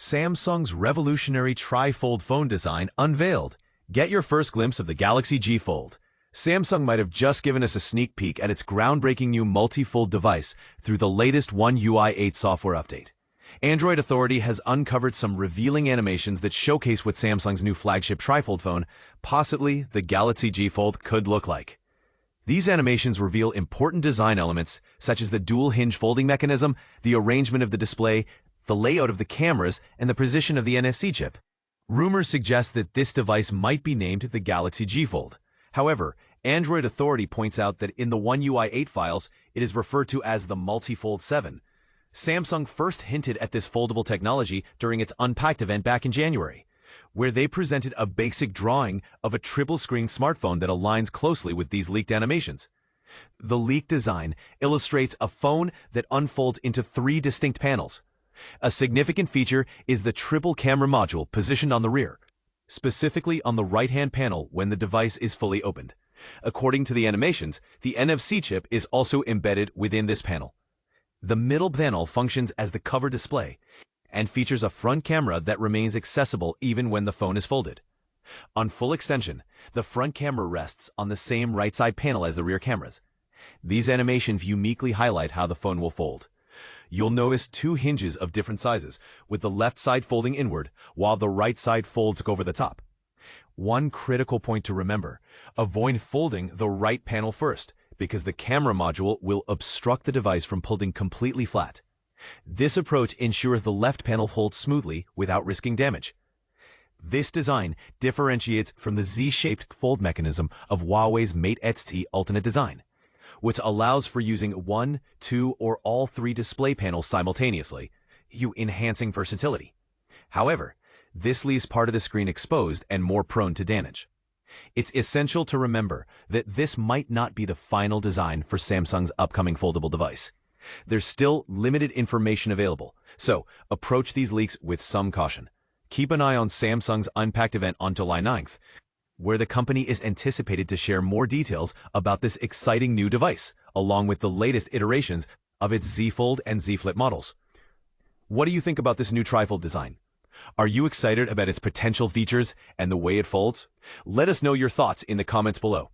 Samsung's revolutionary Trifold phone design unveiled. Get your first glimpse of the Galaxy G Fold. Samsung might have just given us a sneak peek at its groundbreaking new multi-fold device through the latest One UI 8 software update. Android Authority has uncovered some revealing animations that showcase what Samsung's new flagship Trifold phone, possibly the Galaxy G Fold, could look like. These animations reveal important design elements, such as the dual-hinge folding mechanism, the arrangement of the display, the layout of the cameras, and the position of the NFC chip. Rumors suggest that this device might be named the Galaxy G Fold. However, Android Authority points out that in the One UI 8 files, it is referred to as the Multi-Fold 7. Samsung first hinted at this foldable technology during its Unpacked event back in January, where they presented a basic drawing of a triple-screen smartphone that aligns closely with these leaked animations. The leaked design illustrates a phone that unfolds into 3 distinct panels. A significant feature is the triple camera module positioned on the rear, specifically on the right-hand panel when the device is fully opened. According to the animations, the NFC chip is also embedded within this panel. The middle panel functions as the cover display and features a front camera that remains accessible even when the phone is folded. On full extension, the front camera rests on the same right side panel as the rear cameras. These animations uniquely highlight how the phone will fold. You'll notice 2 hinges of different sizes, with the left side folding inward, while the right side folds over the top. One critical point to remember: avoid folding the right panel first, because the camera module will obstruct the device from pulling completely flat. This approach ensures the left panel folds smoothly without risking damage. This design differentiates from the Z-shaped fold mechanism of Huawei's Mate X Ultimate design, which allows for using 1, 2, or all 3 display panels simultaneously, enhancing versatility. However, this leaves part of the screen exposed and more prone to damage. It's essential to remember that this might not be the final design for Samsung's upcoming foldable device. There's still limited information available, so approach these leaks with some caution. Keep an eye on Samsung's Unpacked event on July 9th, where the company is anticipated to share more details about this exciting new device, along with the latest iterations of its Z Fold and Z Flip models. What do you think about this new Trifold design? Are you excited about its potential features and the way it folds? Let us know your thoughts in the comments below.